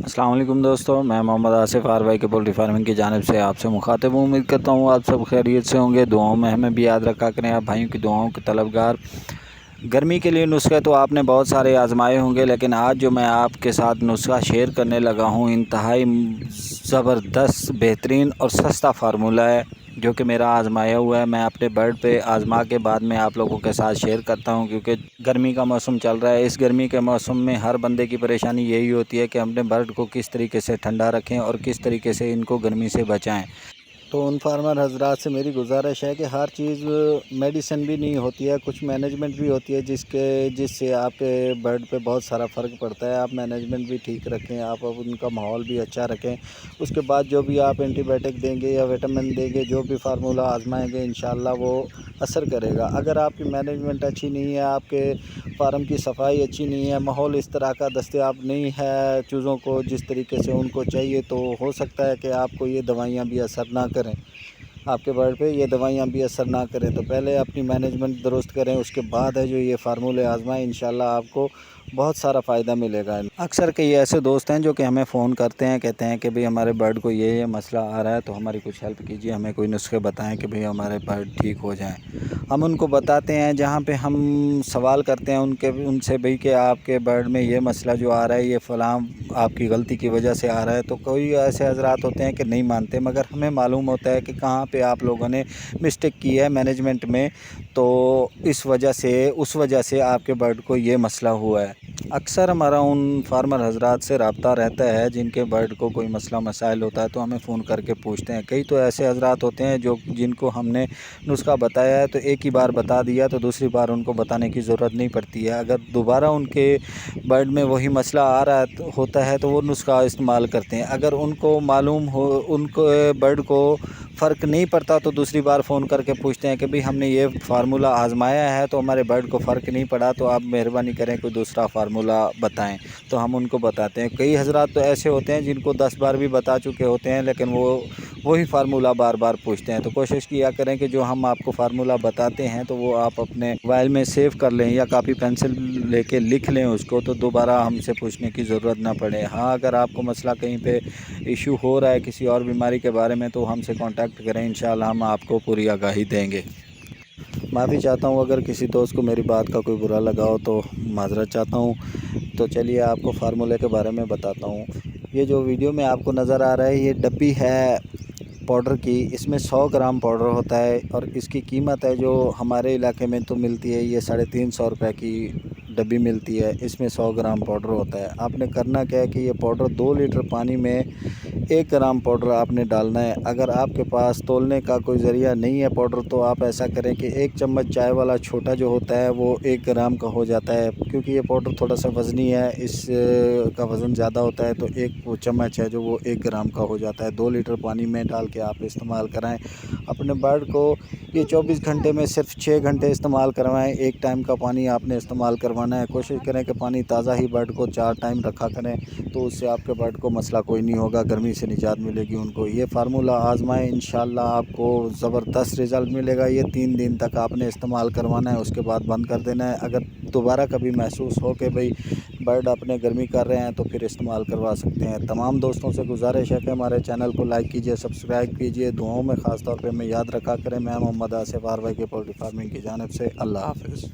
अस्सलाम वालेकुम दोस्तों, मैं मोहम्मद आसिफ आर वाई के पोल्ट्री फार्मिंग की जानिब से आपसे मुखातिब हूँ। उम्मीद करता हूँ आप सब खैरियत से होंगे। दुआओं में हमें भी याद रखा करें। आप भाइयों की दुआओं के तलबगार। गर्मी के लिए नुस्खे तो आपने बहुत सारे आजमाए होंगे, लेकिन आज जो मैं आपके साथ नुस्खा शेयर करने लगा हूँ इंतहाई ज़बरदस्त, बेहतरीन और सस्ता फार्मूला है जो कि मेरा आजमाया हुआ है। मैं अपने बर्ड पे आजमा के बाद में आप लोगों के साथ शेयर करता हूं, क्योंकि गर्मी का मौसम चल रहा है। इस गर्मी के मौसम में हर बंदे की परेशानी यही होती है कि अपने बर्ड को किस तरीके से ठंडा रखें और किस तरीके से इनको गर्मी से बचाएं। तो उन फार्मर हजरात से मेरी गुजारिश है कि हर चीज़ मेडिसिन भी नहीं होती है, कुछ मैनेजमेंट भी होती है जिससे आपके बर्ड पे बहुत सारा फ़र्क पड़ता है। आप मैनेजमेंट भी ठीक रखें, आप उनका माहौल भी अच्छा रखें। उसके बाद जो भी आप एंटीबायोटिक देंगे या विटामिन देंगे, जो भी फार्मूला आजमाएंगे, इंशाल्लाह वो असर करेगा। अगर आपकी मैनेजमेंट अच्छी नहीं है, आपके फार्म की सफाई अच्छी नहीं है, माहौल इस तरह का दस्तयाब नहीं है चीज़ों को जिस तरीके से उनको चाहिए, तो हो सकता है कि आपको ये दवाइयाँ भी असर ना करें, आपके बर्ड पे ये दवाइयाँ भी असर ना करें। तो पहले अपनी मैनेजमेंट दुरुस्त करें, उसके बाद है जो ये फार्मूले आजमाएं, इंशाल्लाह आपको बहुत सारा फ़ायदा मिलेगा। अक्सर कई ऐसे दोस्त हैं जो कि हमें फ़ोन करते हैं, कहते हैं कि भाई हमारे बर्ड को ये मसला आ रहा है, तो हमारी कुछ हेल्प कीजिए, हमें कोई नुस्खे बताएं कि भाई हमारे बर्ड ठीक हो जाएं। हम उनको बताते हैं, जहाँ पे हम सवाल करते हैं उनसे भाई कि आपके बर्ड में ये मसला जो आ रहा है ये फ़लाँ आपकी गलती की वजह से आ रहा है, तो कोई ऐसे हजरात होते हैं कि नहीं मानते, मगर हमें मालूम होता है कि कहाँ पे आप लोगों ने मिस्टेक की है मैनेजमेंट में, तो इस वजह से उस वजह से आपके बर्ड को ये मसला हुआ है। अक्सर हमारा उन फार्मर हजरात से रब्ता रहता है जिनके बर्ड को कोई मसला मसाइल होता है, तो हमें फ़ोन करके पूछते हैं। कई तो ऐसे हजरात होते हैं जिनको हमने नुस्खा बताया है तो एक ही बार बता दिया, तो दूसरी बार उनको बताने की ज़रूरत नहीं पड़ती है। अगर दोबारा उनके बर्ड में वही मसला आ रहा होता है तो वो नुस्खा इस्तेमाल करते हैं। अगर उनको मालूम हो, उनको बर्ड को फ़र्क नहीं पड़ता, तो दूसरी बार फ़ोन करके पूछते हैं कि भाई हमने ये फार्मूला आजमाया है तो हमारे बर्ड को फ़र्क नहीं पड़ा, तो आप मेहरबानी करें कोई दूसरा फार्मूला बताएं। तो हम उनको बताते हैं। कई हजरात तो ऐसे होते हैं जिनको 10 बार भी बता चुके होते हैं, लेकिन वो वही फार्मूला बार बार पूछते हैं। तो कोशिश किया करें कि जो हम आपको फार्मूला बताते हैं तो वो आप अपने मोबाइल में सेव कर लें या कापी पेंसिल लेके लिख लें उसको, तो दोबारा हमसे पूछने की ज़रूरत ना पड़े। हाँ, अगर आपको मसला कहीं पे इशू हो रहा है किसी और बीमारी के बारे में, तो हमसे कांटेक्ट करें, इंशाल्लाह हम आपको पूरी आगाही देंगे। माफ़ी चाहता हूँ अगर किसी दोस्त को मेरी बात का कोई बुरा लगा हो, तो माज़रत चाहता हूँ। तो चलिए आपको फार्मूले के बारे में बताता हूँ। ये जो वीडियो में आपको नज़र आ रहा है ये डब्बी है पाउडर की। इसमें 100 ग्राम पाउडर होता है और इसकी कीमत है जो हमारे इलाके में तो मिलती है, ये 350 रुपये की डब्बी मिलती है। इसमें 100 ग्राम पाउडर होता है। आपने करना क्या है कि ये पाउडर 2 लीटर पानी में 1 ग्राम पाउडर आपने डालना है। अगर आपके पास तोलने का कोई ज़रिया नहीं है पाउडर, तो आप ऐसा करें कि 1 चम्मच चाय वाला छोटा जो होता है वो 1 ग्राम का हो जाता है, क्योंकि ये पाउडर थोड़ा सा वज़नी है, इस का वज़न ज़्यादा होता है, तो 1 वो चम्मच है जो वो 1 ग्राम का हो जाता है। 2 लीटर पानी में डाल के आप इस्तेमाल कराएं अपने बर्ड को। ये 24 घंटे में सिर्फ 6 घंटे इस्तेमाल करवाएं। एक टाइम का पानी आपने इस्तेमाल करवाना है। कोशिश करें कि पानी ताज़ा ही बर्ड को 4 टाइम रखा करें, तो उससे आपके बर्ड को मसला कोई नहीं होगा, गर्मी से निजात मिलेगी उनको। ये फार्मूला आजमाएं, इंशाल्लाह आपको ज़बरदस्त रिज़ल्ट मिलेगा। ये 3 दिन तक आपने इस्तेमाल करवाना है, उसके बाद बंद कर देना है। अगर दोबारा कभी महसूस हो कि भाई बर्ड अपने गर्मी कर रहे हैं, तो फिर इस्तेमाल करवा सकते हैं। तमाम दोस्तों से गुजारिश है कि हमारे चैनल को लाइक कीजिए, सब्सक्राइब कीजिए, दुआओं में ख़ास तौर पे हमें याद रखा करें। मैं मोहम्मद आसिफ आर वाई के पोल्ट्री फार्मिंग की जानिब से अल्लाह हाफ़िज़।